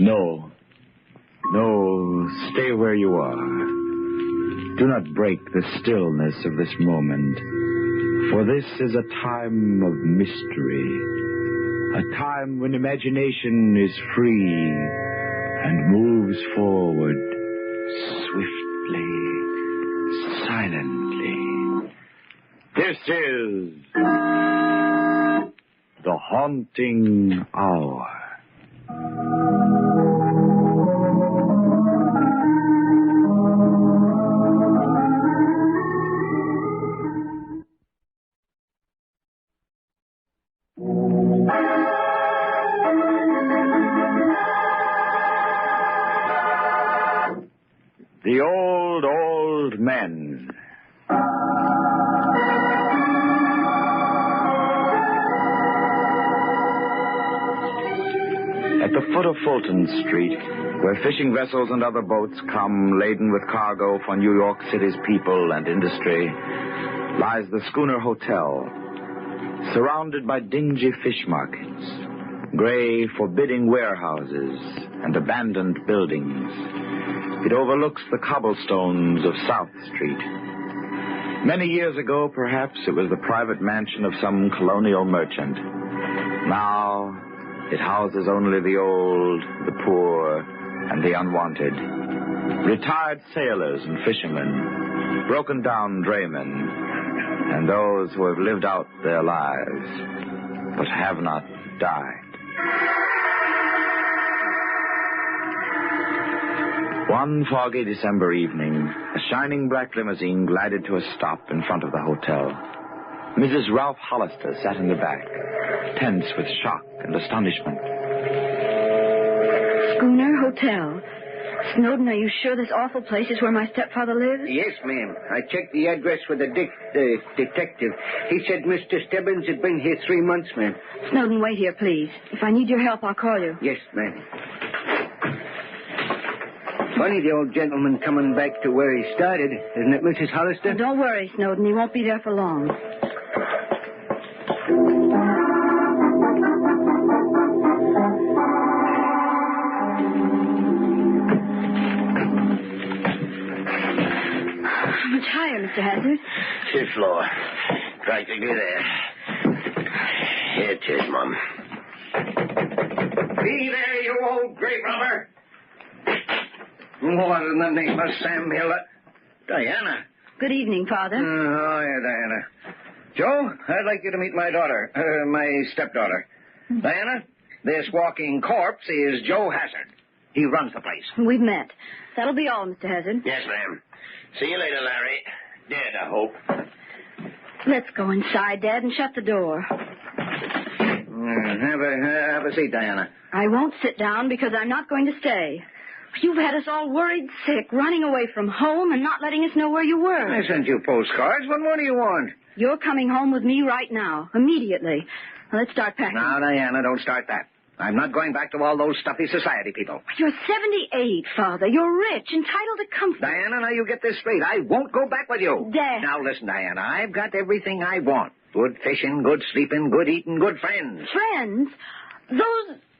No. No, stay where you are. Do not break the stillness of this moment, for this is a time of mystery, a time when imagination is free and moves forward swiftly, silently. This is the Haunting Hour. The Old Men. At the foot of Fulton Street, where fishing vessels and other boats come laden with cargo for New York City's people and industry, lies the Schooner Hotel, surrounded by dingy fish markets, gray, forbidding warehouses, and abandoned buildings. It overlooks the cobblestones of South Street. Many years ago, perhaps, it was the private mansion of some colonial merchant. Now, it houses only the old, the poor, and the unwanted. Retired sailors and fishermen, broken-down draymen, and those who have lived out their lives, but have not died. One foggy December evening, a shining black limousine glided to a stop in front of the hotel. Mrs. Ralph Hollister sat in the back, tense with shock and astonishment. Schooner Hotel. Snowden, are you sure this awful place is where my stepfather lives? Yes, ma'am. I checked the address with the detective. He said Mr. Stebbins had been here 3 months, ma'am. Snowden, wait here, please. If I need your help, I'll call you. Yes, ma'am. Funny the old gentleman coming back to where he started, isn't it, Mrs. Hollister? Oh, don't worry, Snowden. He won't be there for long. How much higher, Mr. Hazard? 5th floor. Practically there. Here it is, Mum. Be there, you old grave robber! What in the name of Sam Miller? Diana. Good evening, Father. Oh, yeah, Diana. Joe, I'd like you to meet my daughter, my stepdaughter. Diana, this walking corpse is Joe Hazard. He runs the place. We've met. That'll be all, Mr. Hazard. Yes, ma'am. See you later, Larry. Dead, I hope. Let's go inside, Dad, and shut the door. Have a seat, Diana. I won't sit down because I'm not going to stay. You've had us all worried sick, running away from home and not letting us know where you were. I sent you postcards. What more do you want? You're coming home with me right now, immediately. Now, let's start packing. Now, Diana, don't start that. I'm not going back to all those stuffy society people. You're 78, Father. You're rich, entitled to comfort. Diana, now you get this straight. I won't go back with you. Dad. Now, listen, Diana, I've got everything I want. Good fishing, good sleeping, good eating, good friends. Friends?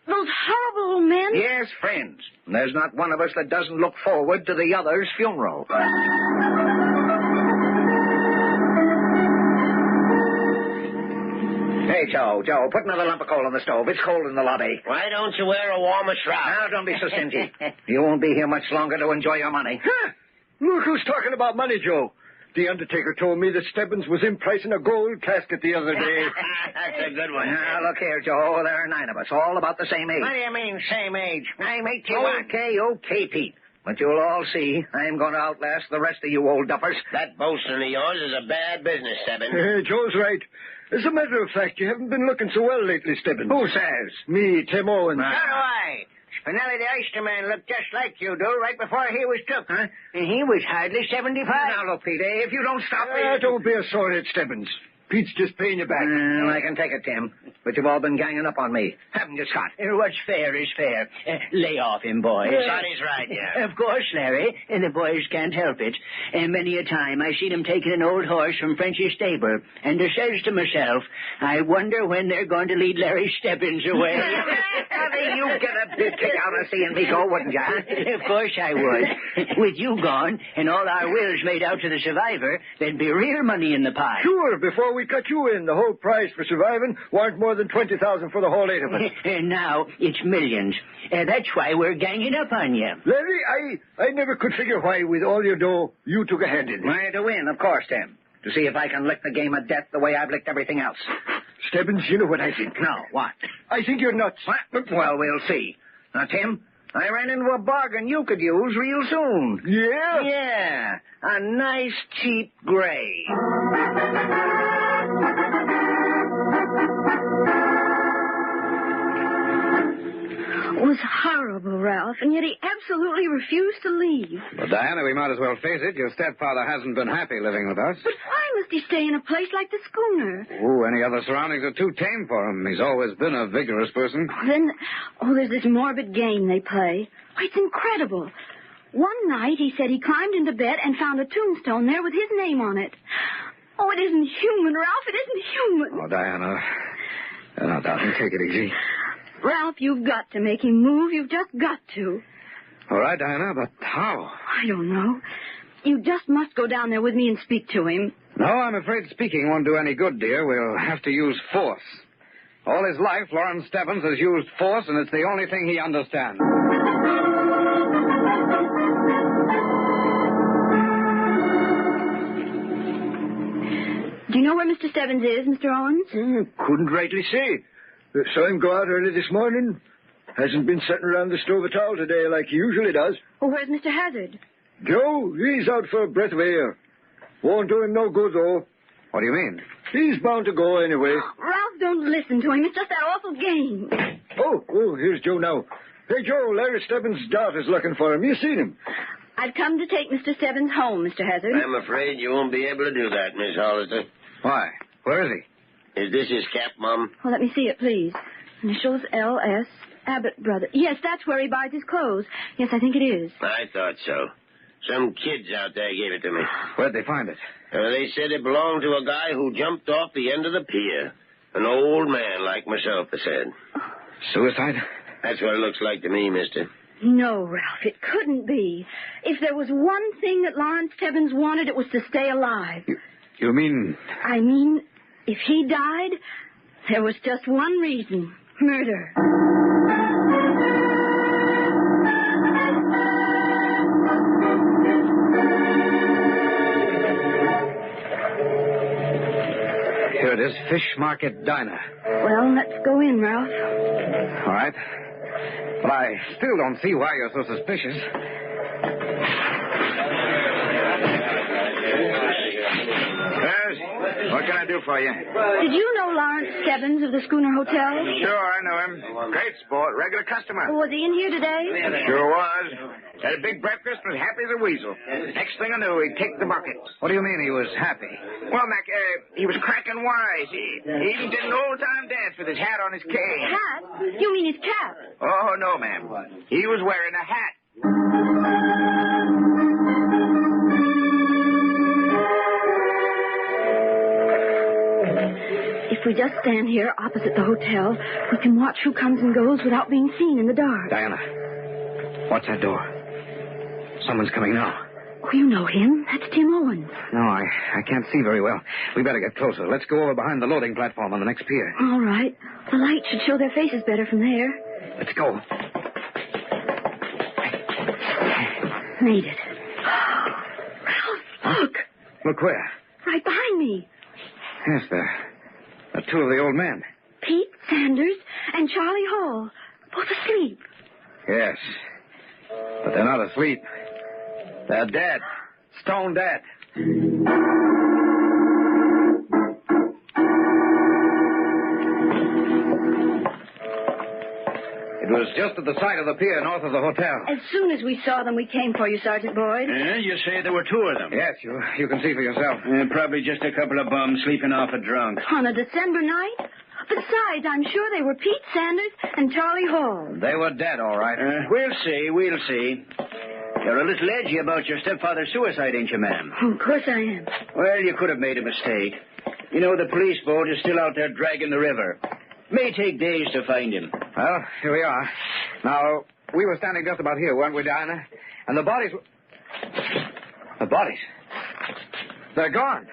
Those horrible old men? Yes, friends. And there's not one of us that doesn't look forward to the other's funeral. Hey, Joe, put another lump of coal on the stove. It's cold in the lobby. Why don't you wear a warmer shroud? Now, don't be so stingy. You won't be here much longer to enjoy your money. Huh? Look who's talking about money, Joe. The undertaker told me that Stebbins was in price in a gold casket the other day. That's a good one. Now, look here, Joe. There are 9 of us, all about the same age. What do you mean, same age? I'm 81. Okay, Pete. But you'll all see, I'm going to outlast the rest of you old duffers. That boasting of yours is a bad business, Stebbins. Joe's right. As a matter of fact, you haven't been looking so well lately, Stebbins. Who says? Me, Tim Owens. So do I. Spinelli the Oysterman looked just like you do right before he was took. Huh? And he was hardly 75. Now, look, Pete, if you don't stop me... Don't be a sorehead, Stebbins. Pete's just paying you back. I can take it, Tim. But you've all been ganging up on me. Haven't you, Scott? What's fair is fair. Lay off him, boys. Scotty's right, yeah. Of course, Larry. The boys can't help it. And many a time I seen him taking an old horse from Frenchy's stable. And I says to myself, I wonder when they're going to lead Larry Stebbins away. Now, Sonny, you'd get a big kick out of seeing me go, wouldn't you? Of course I would. With you gone and all our wills made out to the survivor, there'd be real money in the pot. Sure, before we cut you in, the whole price for surviving weren't more than $20,000 for the whole 8 of us. And now it's millions. That's why we're ganging up on you. Larry, I never could figure why, with all your dough, you took a hand in it. Why, to win, of course, Tim. To see if I can lick the game of death the way I've licked everything else. Stebbins, you know what I think. No, what? I think you're nuts. What? Well, we'll see. Now, Tim, I ran into a bargain you could use real soon. Yeah? Yeah, a nice, cheap gray. It was horrible, Ralph, and yet he absolutely refused to leave. Well, Diana, we might as well face it. Your stepfather hasn't been happy living with us. But why must he stay in a place like the schooner? Oh, any other surroundings are too tame for him. He's always been a vigorous person. Then, there's this morbid game they play. Oh, it's incredible. One night he said he climbed into bed and found a tombstone there with his name on it. Oh, it isn't human, Ralph. It isn't human. Oh, Diana. Now, darling, take it easy. Ralph, you've got to make him move. You've just got to. All right, Diana, but how? I don't know. You just must go down there with me and speak to him. No, I'm afraid speaking won't do any good, dear. We'll have to use force. All his life, Lawrence Stebbins has used force, and it's the only thing he understands. Do you know where Mr. Stebbins is, Mr. Owens? Couldn't rightly say. Saw him go out early this morning. Hasn't been sitting around the stove at all today like he usually does. Well, where's Mr. Hazard? Joe, he's out for a breath of air. Won't do him no good, though. What do you mean? He's bound to go anyway. Ralph, don't listen to him. It's just that awful game. Oh, here's Joe now. Hey, Joe, Larry Stebbins' daughter's looking for him. You seen him? I've come to take Mr. Stebbins home, Mr. Hazard. I'm afraid you won't be able to do that, Miss Hollister. Why? Where is he? Is this his cap, Mom? Well, let me see it, please. Initials L.S. Abbott Brothers. Yes, that's where he buys his clothes. Yes, I think it is. I thought so. Some kids out there gave it to me. Where'd they find it? They said it belonged to a guy who jumped off the end of the pier. An old man like myself, they said. Suicide? That's what it looks like to me, mister. No, Ralph, it couldn't be. If there was one thing that Lawrence Stebbins wanted, it was to stay alive. You mean... I mean, if he died, there was just one reason. Murder. Here it is, Fish Market Diner. Well, let's go in, Ralph. All right. But I still don't see why you're so suspicious. Yes? What can I do for you? Did you know Lawrence Stebbins of the Schooner Hotel? Sure, I know him. Great sport, regular customer. Was he in here today? Sure was. Had a big breakfast, was happy as a weasel. Next thing I knew, he kicked the bucket. What do you mean he was happy? Well, Mac, he was cracking wise. He even did an old-time dance with his hat on his cane. Hat? You mean his cap? Oh, no, ma'am. He was wearing a hat. If we just stand here opposite the hotel, we can watch who comes and goes without being seen in the dark. Diana, watch that door. Someone's coming now. Oh, you know him. That's Tim Owens. No, I can't see very well. We better get closer. Let's go over behind the loading platform on the next pier. All right. The light should show their faces better from there. Let's go. Made it. Ralph, look. Look where? Right behind me. Yes, there are two of the old men. Pete Sanders and Charlie Hall. Both asleep. Yes. But they're not asleep. They're dead. Stone dead. It was just at the side of the pier north of the hotel. As soon as we saw them, we came for you, Sergeant Boyd. You say there were two of them? Yes, you can see for yourself. Probably just a couple of bums sleeping off a drunk. On a December night? Besides, I'm sure they were Pete Sanders and Charlie Hall. They were dead, all right. We'll see. You're a little edgy about your stepfather's suicide, ain't you, ma'am? Oh, of course I am. Well, you could have made a mistake. You know, the police boat is still out there dragging the river. May take days to find him. Well, here we are. Now, we were standing just about here, weren't we, Diana? And the bodies were... The bodies? They're gone.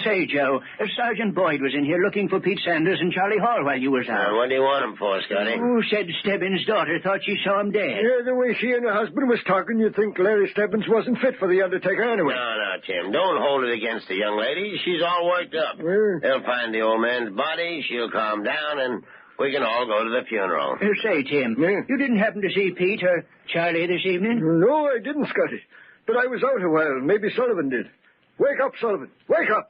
Say, Joe, Sergeant Boyd was in here looking for Pete Sanders and Charlie Hall while you was out. What do you want him for, Scotty? Oh, said Stebbins' daughter thought she saw him dead. Yeah, the way she and her husband was talking, you'd think Larry Stebbins wasn't fit for the undertaker anyway. No, Tim. Don't hold it against the young lady. She's all worked up. They'll find the old man's body, she'll calm down, and we can all go to the funeral. Say, Tim, you didn't happen to see Pete or Charlie this evening? No, I didn't, Scotty. But I was out a while. Maybe Sullivan did. Wake up, Sullivan. Wake up.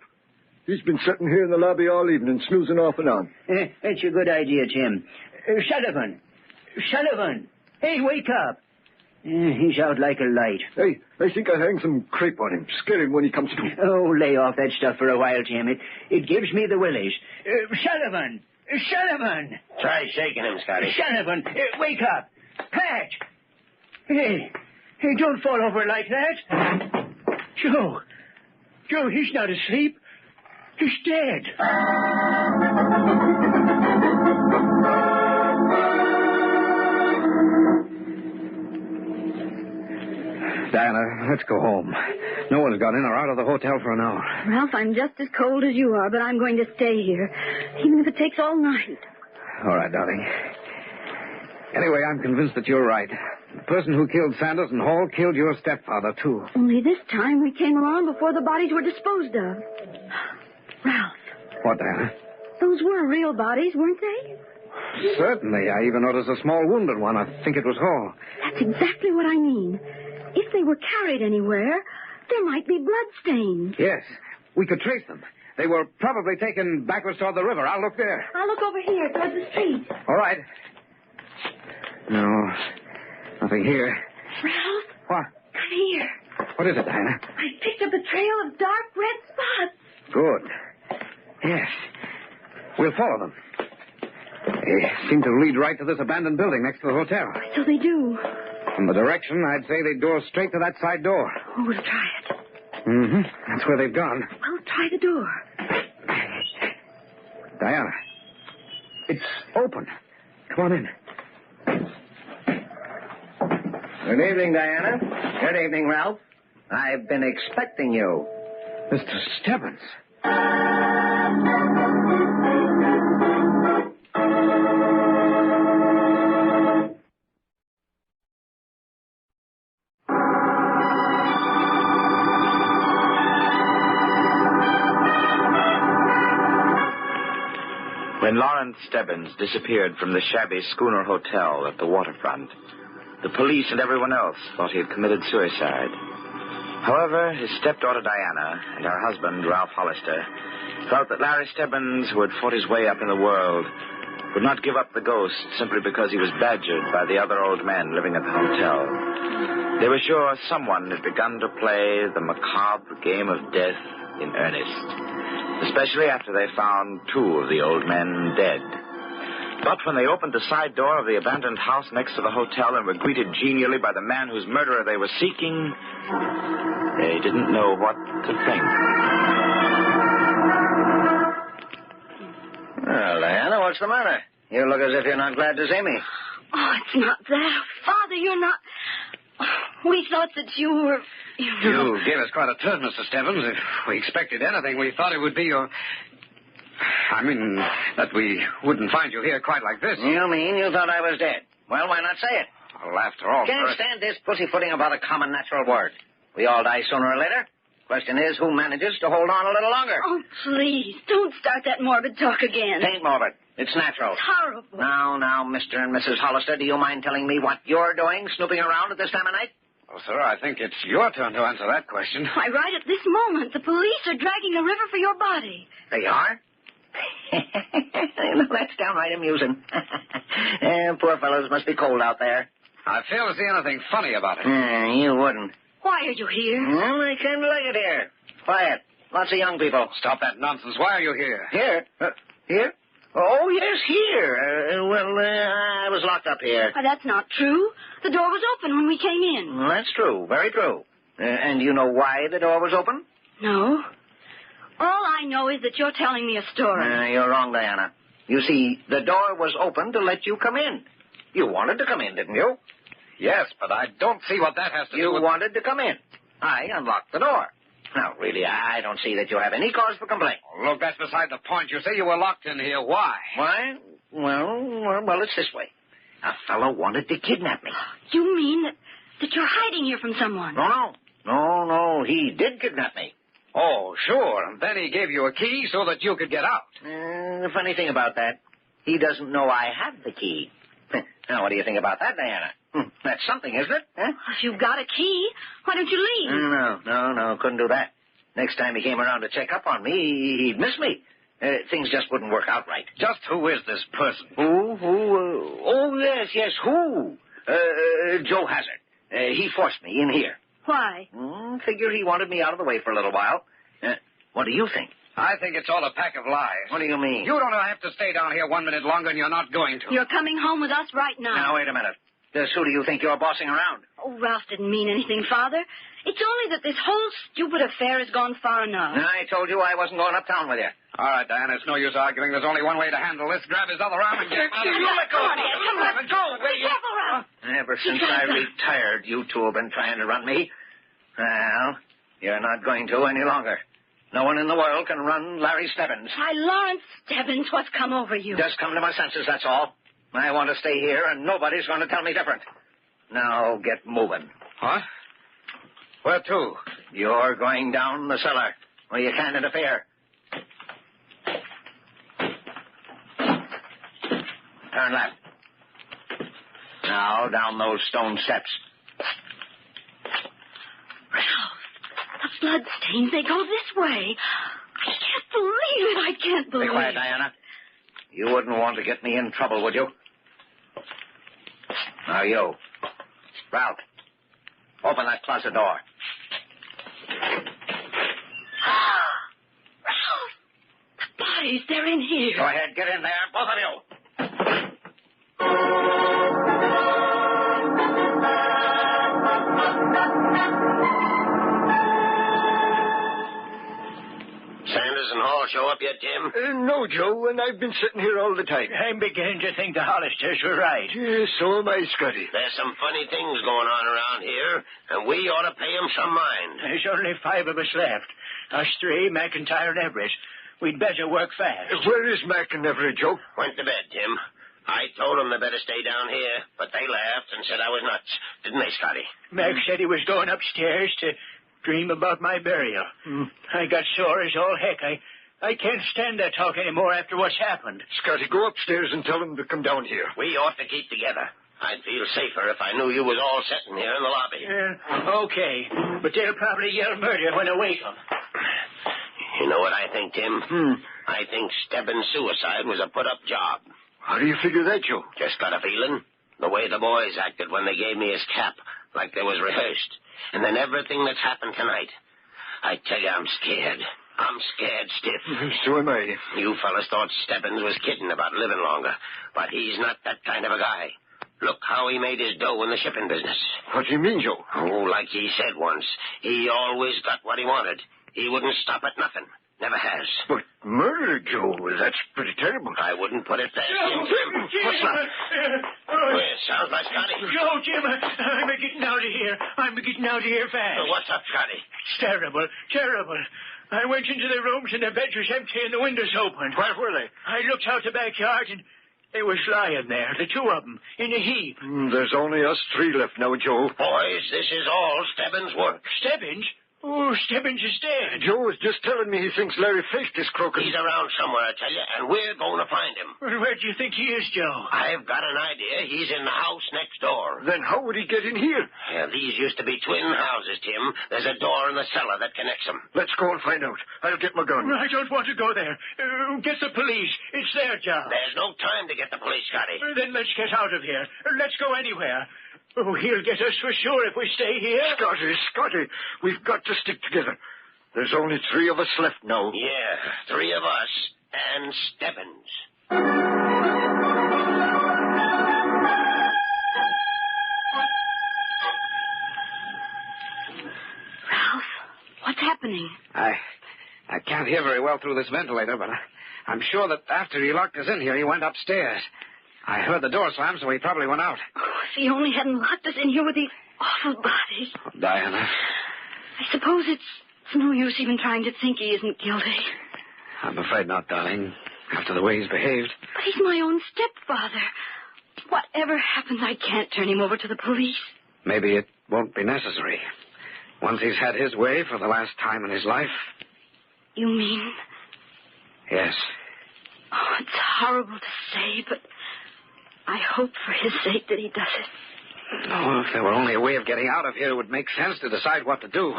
He's been sitting here in the lobby all evening, snoozing off and on. That's a good idea, Tim. Sullivan. Sullivan. Hey, wake up. He's out like a light. Hey, I think I'll hang some crepe on him. Scare him when he comes to. Oh, lay off that stuff for a while, Tim. It gives me the willies. Sullivan. Sullivan. Try shaking him, Scotty. Sullivan, wake up. Pat. Hey, don't fall over like that. Joe, he's not asleep. He's dead. Diana, let's go home. No one's gone in or out of the hotel for an hour. Ralph, I'm just as cold as you are, but I'm going to stay here, even if it takes all night. All right, darling. Anyway, I'm convinced that you're right. The person who killed Sanders and Hall killed your stepfather, too. Only this time we came along before the bodies were disposed of. Ralph. What, Diana? Those were real bodies, weren't they? Certainly. I even noticed a small wounded one. I think it was Hall. That's exactly what I mean. If they were carried anywhere, there might be bloodstains. Yes. We could trace them. They were probably taken backwards toward the river. I'll look there. I'll look over here, toward the street. All right. No. Nothing here. Ralph? What? Come here. What is it, Diana? I picked up a trail of dark red spots. Good. Yes. We'll follow them. They seem to lead right to this abandoned building next to the hotel. So they do. From the direction, I'd say they'd go straight to that side door. Oh, we'll try it. Mm-hmm. That's where they've gone. Well, try the door. Diana, it's open. Come on in. Good evening, Diana. Good evening, Ralph. I've been expecting you. Mr. Stebbins. When Lawrence Stebbins disappeared from the shabby Schooner Hotel at the waterfront, the police and everyone else thought he had committed suicide. However, his stepdaughter Diana and her husband, Ralph Hollister, felt that Larry Stebbins, who had fought his way up in the world, would not give up the ghost simply because he was badgered by the other old men living at the hotel. They were sure someone had begun to play the macabre game of death in earnest, especially after they found two of the old men dead. But when they opened the side door of the abandoned house next to the hotel and were greeted genially by the man whose murderer they were seeking, they didn't know what to think. Well, Diana, what's the matter? You look as if you're not glad to see me. Oh, it's not that. Father, you're not... We thought that you were... You gave us quite a turn, Mr. Stebbins. If we expected anything, we thought it would be your... I mean, that we wouldn't find you here quite like this. You mean you thought I was dead? Well, why not say it? Well, after all... Can't stand this pussyfooting about a common natural word. We all die sooner or later. Question is, who manages to hold on a little longer? Oh, please, don't start that morbid talk again. It ain't morbid. It's natural. It's horrible. Now, Mr. and Mrs. Hollister, do you mind telling me what you're doing, snooping around at this time of night? Well, sir, I think it's your turn to answer that question. Why, right at this moment, the police are dragging a river for your body. They are? That's downright amusing. Poor fellows must be cold out there. I fail to see anything funny about it. You wouldn't. Why are you here? Well, I kind of like it here. Quiet. Lots of young people. Stop that nonsense. Why are you here? Here? Here? Oh, yes, here. I was locked up here. Why, that's not true. The door was open when we came in. Well, that's true. Very true. And you know why the door was open? No. All I know is that you're telling me a story. You're wrong, Diana. You see, the door was open to let you come in. You wanted to come in, didn't you? Yes, but I don't see what that has to do with... You wanted to come in. I unlocked the door. Now, really, I don't see that you have any cause for complaint. Oh, look, that's beside the point. You say you were locked in here. Why? Why? Well, it's this way. A fellow wanted to kidnap me. You mean that you're hiding here from someone? No, he did kidnap me. Oh, sure. And then he gave you a key so that you could get out. The funny thing about that, he doesn't know I have the key. Now, what do you think about that, Diana? That's something, isn't it? Huh? If you've got a key, why don't you leave? No, couldn't do that. Next time he came around to check up on me, he'd miss me. Things just wouldn't work out right. Just who is this person? Who? Oh, yes, who? Joe Hazard. He forced me in here. Why? Figure he wanted me out of the way for a little while. What do you think? I think it's all a pack of lies. What do you mean? You don't have to stay down here 1 minute longer, and you're not going to. You're coming home with us right now. Now, wait a minute. Who do you think you're bossing around? Oh, Ralph didn't mean anything, Father. It's only that this whole stupid affair has gone far enough. I told you I wasn't going uptown with you. All right, Diana, it's no use arguing. There's only one way to handle this. Grab his other arm and get out of here. Let go. Come on, Go. careful, Ralph. Ever since I retired, you two have been trying to run me. Well, you're not going to any longer. No one in the world can run Larry Stebbins. Why, Lawrence Stebbins, what's come over you? Just come to my senses, that's all. I want to stay here, and nobody's going to tell me different. Now, get moving. What? Where to? You're going down the cellar, where you can't interfere. Turn left. Now, down those stone steps. Bloodstains, they go this way. I can't believe it. I can't believe it. Be quiet, Diana. You wouldn't want to get me in trouble, would you? Now, you. Ralph, open that closet door. Ralph, the bodies, they're in here. Go ahead, get in there, both of you. Sanders and Hall show up yet, Tim? No, Joe, and I've been sitting here all the time. I'm beginning to think the Hollisters were right. Yes, so am I, Scotty. There's some funny things going on around here, and we ought to pay 'em some mind. There's only 5 of us left. Us 3, McIntyre and Everett. We'd better work fast. Where is Mac and Everett, Joe? Went to bed, Tim. I told 'em they better stay down here, but they laughed and said I was nuts. Didn't they, Scotty? Mac said he was going upstairs to dream about my burial. I got sore as all heck. I can't stand that talk anymore after what's happened. Scotty, go upstairs and tell them to come down here. We ought to keep together. I'd feel safer if I knew you was all sitting here in the lobby. Okay, but they'll probably yell murder when I wake 'em. You know what I think, Tim? I think Stebbins' suicide was a put-up job. How do you figure that, Joe? Just got a feeling. The way the boys acted when they gave me his cap, like they was rehearsed. And then everything that's happened tonight. I tell you, I'm scared. I'm scared stiff. So am I. You fellas thought Stebbins was kidding about living longer, but he's not that kind of a guy. Look how he made his dough in the shipping business. What do you mean, Joe? Oh, like he said once, he always got what he wanted. He wouldn't stop at nothing. Never has. But murder, Joe, that's pretty terrible. I wouldn't put it past him, Jim. What's that? Well, it sounds like Scotty. Joe, Jim, I'm getting out of here. I'm getting out of here fast. What's up, Scotty? It's terrible, terrible. I went into the rooms and the beds was empty and the windows open. Where were they? I looked out the backyard and they was lying there, the 2 of them, in a heap. There's only us 3 left now, Joe. Boys, this is all Stebbins' work. Stebbins? Oh, Stebbins is dead. Joe was just telling me he thinks Larry faked this croaking. He's around somewhere, I tell you, and we're going to find him. Well, where do you think he is, Joe? I've got an idea. He's in the house next door. Then how would he get in here? Yeah, these used to be twin houses, Tim. There's a door in the cellar that connects them. Let's go and find out. I'll get my gun. I don't want to go there. Get the police. It's their job. There's no time to get the police, Scotty. Then let's get out of here. Let's go anywhere. Oh, he'll get us for sure if we stay here. Scotty, we've got to stick together. There's only 3 of us left now. Yeah, 3 of us and Stebbins. Ralph, what's happening? I can't hear very well through this ventilator, but I'm sure that after he locked us in here, he went upstairs. I heard the door slam, so he probably went out. Oh, if he only hadn't locked us in here with these awful bodies. Oh, Diana. I suppose it's no use even trying to think he isn't guilty. I'm afraid not, darling, after the way he's behaved. But he's my own stepfather. Whatever happens, I can't turn him over to the police. Maybe it won't be necessary. Once he's had his way for the last time in his life. You mean? Yes. Oh, it's horrible to say, but I hope for his sake that he does it. No, if there were only a way of getting out of here, it would make sense to decide what to do.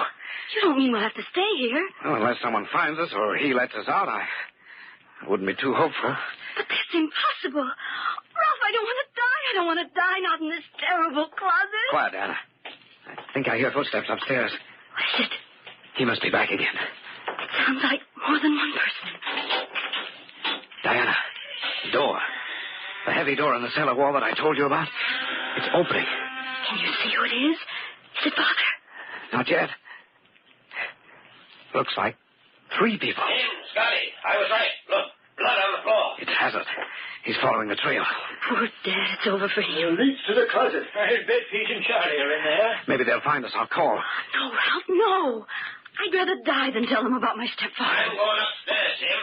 You don't mean we'll have to stay here? Well, unless someone finds us or he lets us out, I wouldn't be too hopeful. But that's impossible. Ralph, I don't want to die. I don't want to die, not in this terrible closet. Quiet, Anna. I think I hear footsteps upstairs. What is it? He must be back again. It sounds like more than one person. Diana, door. The heavy door in the cellar wall that I told you about. It's opening. Can you see who it is? Is it Father? Not yet. Looks like 3 people. Jim, Scotty, I was right. Look, blood on the floor. It's Hazard. He's following the trail. Poor Dad, it's over for him. It leads to the closet. I'll bet Pete and Charlie are in there. Maybe they'll find us. I'll call. No, Ralph, no. I'd rather die than tell them about my stepfather. I'm going upstairs, Jim.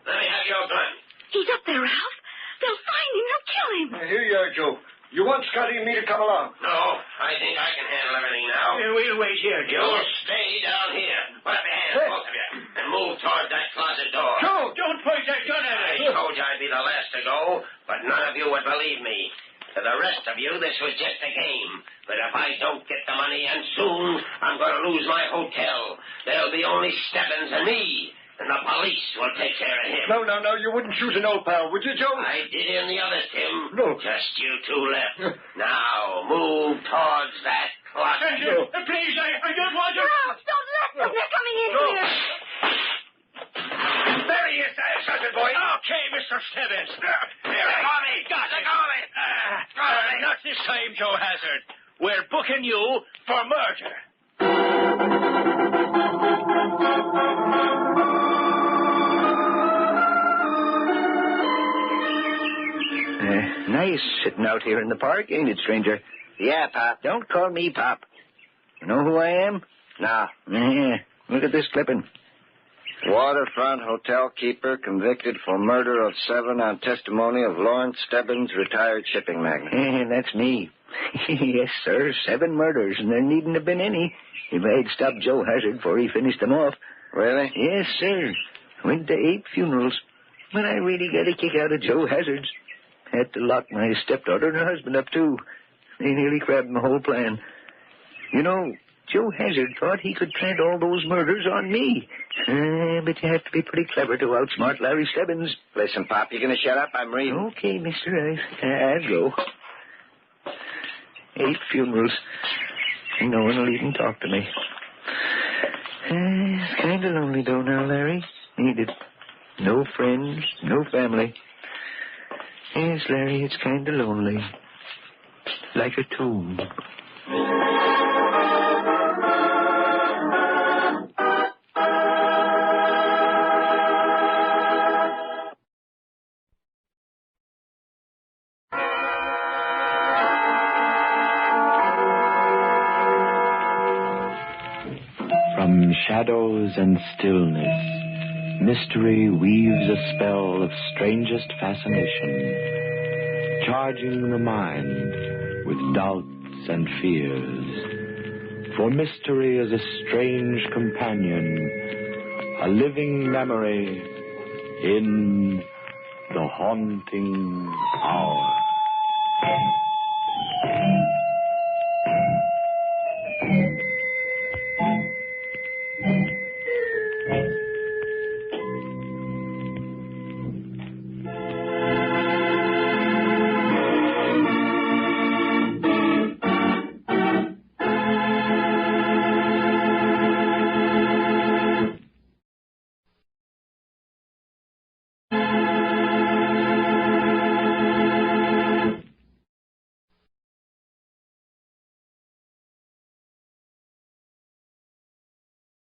Let me have your gun. He's up there, Ralph. They'll find him. They'll kill him. Here you are, Joe. You want Scotty and me to come along? No, I think I can handle everything now. We'll wait here, Joe. You'll stay down here. Put up your hands, both of you, and move toward that closet door. Joe, don't point that gun at I us. told you I'd be the last to go, but none of you would believe me. To the rest of you, this was just a game. But if I don't get the money, and soon, I'm going to lose my hotel. There'll be only Stebbins and me, and the police will take care of him. No. You wouldn't shoot an old pal, would you, Joe? I did in the others, Tim. No. Just you two left. Now, move towards that closet. Please, I don't want to... Ralph, don't let them. They're coming in here. There he is, Sergeant Boyd. Okay, Mr. Stebbins. Tommy, got it. Not this time, Joe Hazard. We're booking you for murder. Nice sitting out here in the park, ain't it, stranger? Yeah, Pop. Don't call me Pop. You know who I am? No. Yeah. Look at this clipping. Waterfront hotel keeper convicted for murder of 7 on testimony of Lawrence Stebbins, retired shipping magnate. That's me. Yes, sir. 7 murders, and there needn't have been any if I had stopped Joe Hazard before he finished them off. Really? Yes, sir. Went to 8 funerals. But I really got a kick out of Joe Hazard's. Had to lock my stepdaughter and her husband up, too. They nearly crabbed my whole plan. You know, Joe Hazard thought he could plant all those murders on me. But you have to be pretty clever to outsmart Larry Stebbins. Listen, Pop, you going to shut up? I'm reading. Okay, mister. I'll go. 8 funerals. And no one will even talk to me. It's kind of lonely, though, now, Larry. Ain't it? No friends, no family. Yes, Larry, it's kind of lonely. Like a tomb. From shadows and stillness, mystery weaves a spell of strangest fascination, charging the mind with doubts and fears. For mystery is a strange companion, a living memory in the haunting hour.